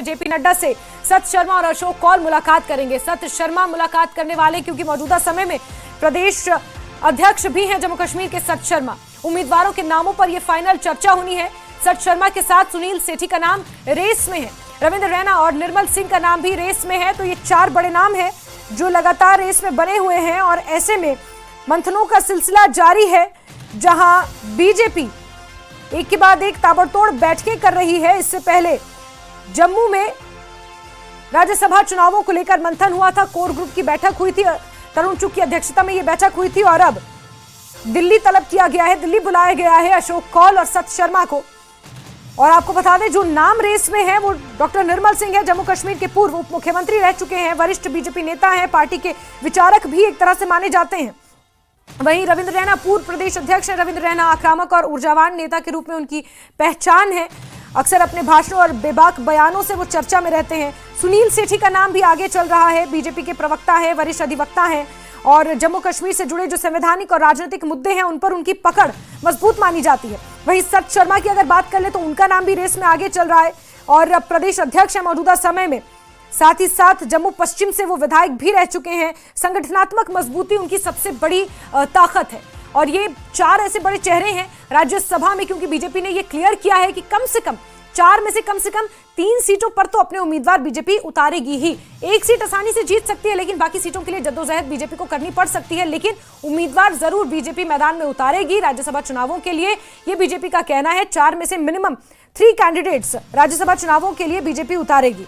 JP Nadda से सत शर्मा और अशोक कौल मुलाकात करेंगे। सत शर्मा मुलाकात करने वाले क्योंकि मौजूदा समय में प्रदेश अध्यक्ष भी हैं जम्मू कश्मीर के सत शर्मा। उम्मीदवारों के नामों पर यह फाइनल चर्चा होनी है। सत शर्मा के साथ सुनील सेठी का नाम रेस में है, रविंद्र रैना और निर्मल सिंह का नाम भी रेस में है। तो ये चार बड़े नाम हैं जो लगातार रेस में बने हुए हैं और ऐसे में मंथनों का सिलसिला जारी है, जहां बीजेपी एक के बाद एक ताबड़तोड़ बैठकें कर रही है। इससे पहले जम्मू में राज्यसभा चुनावों को लेकर मंथन हुआ था, कोर ग्रुप की बैठक हुई थी, तरुण चुग की अध्यक्षता में यह बैठक हुई थी और अब दिल्ली तलब किया गया है, दिल्ली बुलाया गया है अशोक कौल और सत शर्मा को। और आपको बता दें जो नाम रेस में है वो डॉक्टर निर्मल सिंह है, जम्मू कश्मीर के पूर्व उप मुख्यमंत्री रह चुके हैं, वरिष्ठ बीजेपी नेता हैं, पार्टी के विचारक भी एक तरह से माने जाते हैं। वहीं रविंद्र रैना पूर्व प्रदेश अध्यक्ष हैं। रविंद्र रैना आक्रामक और ऊर्जावान नेता के रूप में उनकी पहचान है, अक्सर अपने भाषणों और बेबाक बयानों से वो चर्चा में रहते हैं। सुनील सेठी का नाम भी आगे चल रहा है, बीजेपी के प्रवक्ता है, वरिष्ठ अधिवक्ता हैं और जम्मू कश्मीर से जुड़े जो संवैधानिक और राजनीतिक मुद्दे हैं उन पर उनकी पकड़ मजबूत मानी जाती है। वहीं सत शर्मा की अगर बात कर ले तो उनका नाम भी रेस में आगे चल रहा है और प्रदेश अध्यक्ष है मौजूदा समय में, साथ ही साथ जम्मू पश्चिम से वो विधायक भी रह चुके हैं। संगठनात्मक मजबूती उनकी सबसे बड़ी ताकत है और ये चार ऐसे बड़े चेहरे हैं राज्यसभा में, क्योंकि बीजेपी ने ये क्लियर किया है कि कम से कम चार में से कम 3 सीटों पर तो अपने उम्मीदवार बीजेपी उतारेगी ही। एक सीट आसानी से जीत सकती है लेकिन बाकी सीटों के लिए जद्दोजहद बीजेपी को करनी पड़ सकती है, लेकिन उम्मीदवार जरूर बीजेपी मैदान में उतारेगी राज्यसभा चुनावों के लिए, ये बीजेपी का कहना है। 4 में से मिनिमम 3 कैंडिडेट्स राज्यसभा चुनावों के लिए बीजेपी उतारेगी।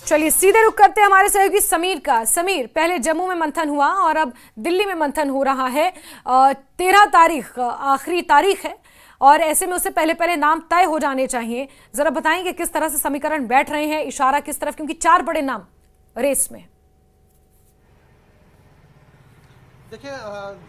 चलिए सीधे रुख करते हैं हमारे सहयोगी समीर का। समीर, पहले जम्मू में मंथन हुआ और अब दिल्ली में मंथन हो रहा है। 13 तारीख आखिरी तारीख है और ऐसे में उससे पहले नाम तय हो जाने चाहिए। जरा बताएंगे किस तरह से समीकरण बैठ रहे हैं, इशारा किस तरफ, क्योंकि 4 बड़े नाम रेस में। देखिए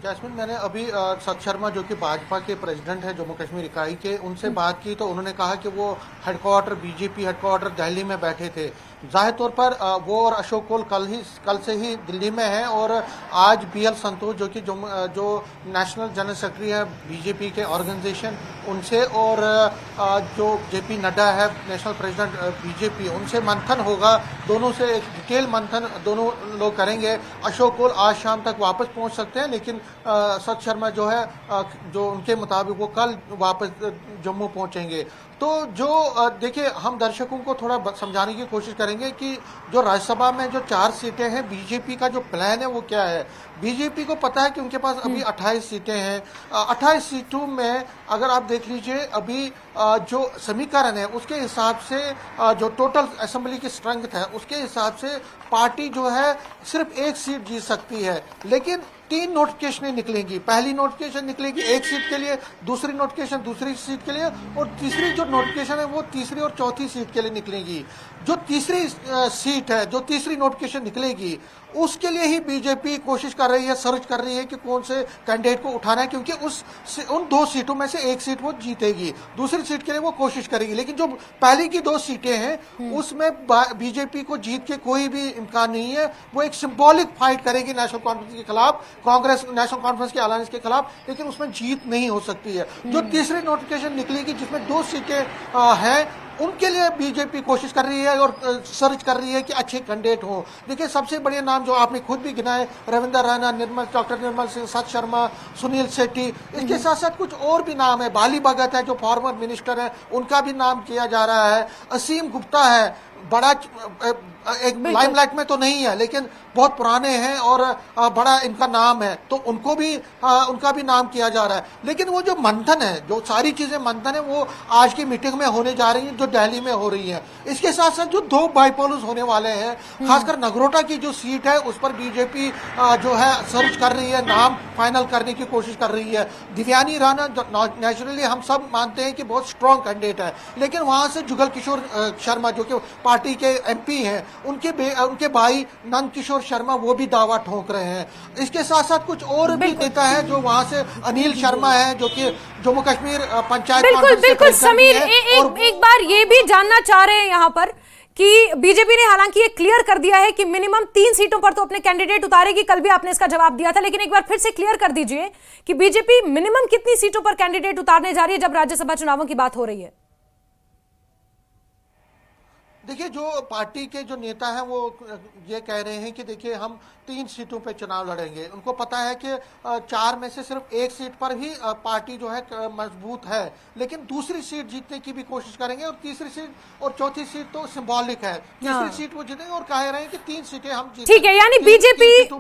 जैस्मिन, मैंने अभी सत शर्मा जो कि भाजपा के प्रेसिडेंट हैं जम्मू कश्मीर इकाई के, उनसे बात की तो उन्होंने कहा कि वो हेडक्वार्टर बीजेपी हेडक्वार्टर दिल्ली में बैठे थे। जाहिर तौर पर वो और अशोक कौल कल से ही दिल्ली में हैं और आज BL संतोष जो कि जो नेशनल जनरल सेक्रेटरी है बीजेपी के ऑर्गेनाइजेशन, उनसे और जो JP नड्डा है नेशनल प्रेसिडेंट बीजेपी, उनसे मंथन होगा। दोनों से एक डिटेल मंथन दोनों लोग करेंगे। अशोक कौल आज शाम तक वापस पहुंच सकते हैं लेकिन सत शर्मा जो है जो उनके मुताबिक वो कल वापस जम्मू पहुंचेंगे। तो जो देखिए हम दर्शकों को थोड़ा समझाने की कोशिश करेंगे कि जो राज्यसभा में जो 4 सीटें हैं बीजेपी का जो प्लान है वो क्या है। बीजेपी को पता है कि उनके पास अभी 28 सीटें हैं। 28 सीटों में अगर आप देख लीजिए अभी जो समीकरण है उसके हिसाब से जो टोटल असेंबली की स्ट्रेंथ है उसके हिसाब से पार्टी जो है सिर्फ 1 सीट जीत सकती है, लेकिन 3 नोटिफिकेशनें निकलेंगी। पहली नोटिफिकेशन निकलेगी 1 सीट के लिए, दूसरी नोटिफिकेशन दूसरी सीट के लिए और तीसरी जो नोटिफिकेशन है वो तीसरी और चौथी सीट के लिए निकलेगी। जो तीसरी सीट है, जो तीसरी नोटिफिकेशन निकलेगी उसके लिए ही बीजेपी कोशिश कर रही है, सर्च कर रही है कि कौन से कैंडिडेट को उठाना है, क्योंकि उन 2 सीटों में से 1 सीट वो जीतेगी, दूसरी सीट के लिए वो कोशिश करेगी। लेकिन जो पहली की 2 सीटें हैं उसमें बीजेपी को जीत के कोई भी इम्कान नहीं है। वो एक सिंबॉलिक फाइट करेगी नेशनल कॉन्फ्रेंस के खिलाफ, कांग्रेस नेशनल कॉन्फ्रेंस के अलायंस के खिलाफ, लेकिन उसमें जीत नहीं हो सकती है। जो तीसरी नोटिफिकेशन निकलेगी जिसमें 2 सीटें हैं उनके लिए बीजेपी कोशिश कर रही है और सर्च कर रही है कि अच्छे कैंडिडेट हों। देखिए सबसे बड़े नाम जो आपने खुद भी गिनाए, रविंद्र रैना, डॉक्टर निर्मल सिंह, सत शर्मा, सुनील सेठी, इसके साथ साथ कुछ और भी नाम है। बाली भगत है जो फॉर्मर मिनिस्टर है, उनका भी नाम किया जा रहा है। असीम गुप्ता है, बड़ा एक लाइमलाइट में तो नहीं है लेकिन बहुत पुराने हैं और बड़ा इनका नाम है, तो उनका भी नाम किया जा रहा है। लेकिन वो जो मंथन है, जो सारी चीजें मंथन है, वो आज की मीटिंग में होने जा रही है जो दिल्ली में हो रही है। इसके साथ साथ जो 2 बाइपोल्स होने वाले हैं, खासकर नगरोटा की जो सीट है उस पर बीजेपी जो है सर्च कर रही है, नाम फाइनल करने की कोशिश कर रही है। दिव्यानी राणा नेचुरली हम सब मानते हैं कि बहुत स्ट्रॉन्ग कैंडिडेट है, लेकिन वहां से जुगल किशोर शर्मा जो कि पार्टी के MP हैं, उनके भाई नंद किशोर शर्मा वो भी दावा ठोक रहे हैं। इसके साथ साथ कुछ और भी नेता है जो वहां से अनिल शर्मा है जो कि जम्मू कश्मीर पंचायत बिल्कुल समीर, एक बार ये भी जानना चाह रहे हैं यहाँ पर कि बीजेपी ने हालांकि ये क्लियर कर दिया है कि मिनिमम 3 सीटों पर तो अपने कैंडिडेट उतारेगी, कल भी आपने इसका जवाब दिया था, लेकिन एक बार फिर से क्लियर कर दीजिए कि बीजेपी मिनिमम कितनी सीटों पर कैंडिडेट उतारने जा रही है जब राज्यसभा चुनावों की बात हो रही है। देखिए, जो पार्टी के जो नेता हैं वो ये कह रहे हैं कि देखिए हम 3 सीटों पे चुनाव लड़ेंगे। उनको पता है कि 4 में से सिर्फ एक सीट पर ही पार्टी जो है मजबूत है, लेकिन दूसरी सीट जीतने की भी कोशिश करेंगे और तीसरी सीट और चौथी सीट तो सिंबॉलिक है। तीसरी सीट वो जीतेंगे और कह रहे हैं कि 3 सीटें हम जीतेंगे। ठीक है, यानी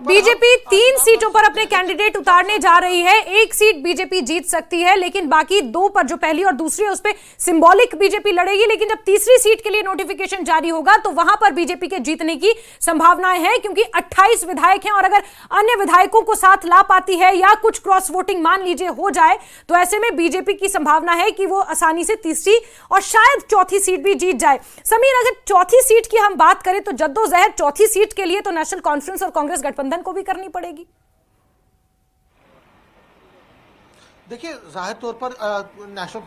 बीजेपी 3 सीटों पर अपने कैंडिडेट उतारने जा रही है। एक सीट बीजेपी जीत सकती है, लेकिन बाकी 2 पर जो पहली और दूसरी है उस पर सिंबॉलिक बीजेपी लड़ेगी। लेकिन जब तीसरी सीट के लिए नोटिफिकेशन जारी होगा तो वहां पर बीजेपी के जीतने की संभावनाएं हैं, क्योंकि 28 विधायक हैं और अगर अन्य विधायकों को साथ ला पाती है या कुछ क्रॉस वोटिंग मान लीजिए हो जाए तो ऐसे में बीजेपी की संभावना है कि वो आसानी से तीसरी और शायद चौथी सीट भी जीत जाए। समीर, अगर चौथी सीट की हम बात करें तो जद्दोजहद चौथी सीट के लिए तो नेशनल कॉन्फ्रेंस और कांग्रेस गठबंधन को भी करनी पड़ेगी। देखिए, जाहिर तौर पर नेशनल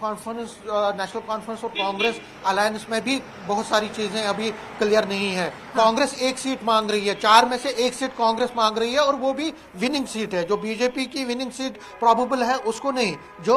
कॉन्फ्रेंस और कांग्रेस अलायंस में भी बहुत सारी चीजें अभी क्लियर नहीं है। कांग्रेस एक सीट मांग रही है, 4 में से एक सीट कांग्रेस मांग रही है और वो भी विनिंग सीट है। जो बीजेपी की विनिंग सीट प्रोबेबल है उसको नहीं, जो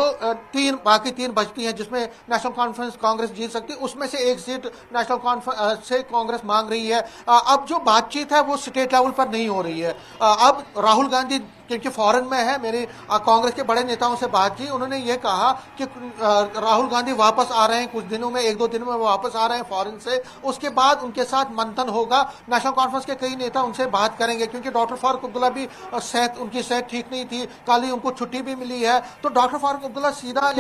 बाकी 3 बचती हैं जिसमें नेशनल कॉन्फ्रेंस कांग्रेस जीत सकती है, उसमें से एक सीट नेशनल कॉन्फ्रेंस से कांग्रेस मांग रही है। अब जो बातचीत है वो स्टेट लेवल पर नहीं हो रही है। अब राहुल गांधी क्योंकि फॉरेन में है, मेरी कांग्रेस के बड़े नेताओं से बात की, उन्होंने ये कहा कि राहुल गांधी वापस आ रहे हैं कुछ दिनों में, 1-2 दिनों में वापस आ रहे हैं फॉरेन से। उसके बाद उनके साथ मंथन होगा। नेशनल कॉन्फ्रेंस के कई नेता उनसे बात करेंगे, क्योंकि डॉक्टर फारूक अब्दुल्ला भी उनकी सेहत ठीक नहीं थी, कल ही उनको छुट्टी भी मिली है। तो डॉक्टर फारूक अब्दुल्ला सीधा